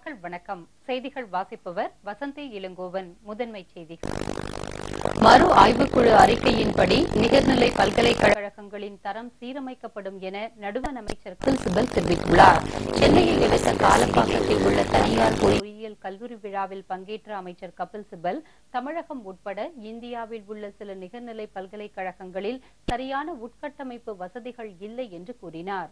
நேயர்கள் வணக்கம். செய்திகள் வாசிப்பவர் வசந்தி இளங்கோவன். முதன்மை செய்திகள். மறு ஆய்வுக்குழு அறிக்கையின்படி நிகர்நிலை பல்கலைக்கழகங்களின் தரம் சீரமைக்கப்படும் என நடுவண் அமைச்சர் கபில் சிபல் தெரிவித்துள்ளார். சென்னையில் எடுத்த காலப்பாக்கத்தில் உள்ள தனியார் பொறியியல் கல்லூரி விழாவில் பங்கேற்ற அமைச்சர் கபில் சிபல் தமிழகம் உட்பட இந்தியாவில் உள்ள சில நிகர்நிலை பல்கலைக்கழகங்களில் சரியான உட்கட்டமைப்பு வசதிகள் இல்லை என்று கூறினார்.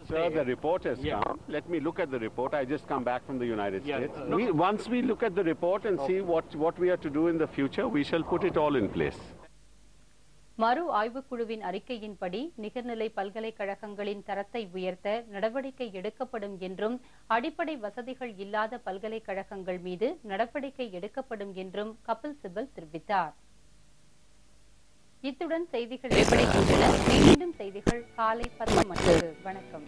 Sir, the report has come. Let me look at the report. I just come back from the United States. Once we look at the report and see what we are to do in the future, we shall put it all in place. மறு ஆய்வுக்குழுவின் அறிக்கையின்படி நிகர்நிலை பல்கலைக்கழகங்களின் தரத்தை உயர்த்த நடவடிக்கை எடுக்கப்படும் என்றும் அடிப்படை வசதிகள் இல்லாத பல்கலைக்கழகங்கள் மீது நடவடிக்கை எடுக்கப்படும் என்றும் கபில் சிபல் தெரிவித்தார். இத்துடன் செய்திகள் நிறைவடைகின்றன. மீண்டும் செய்திகள் காலை 10 மணிக்கு. வணக்கம்.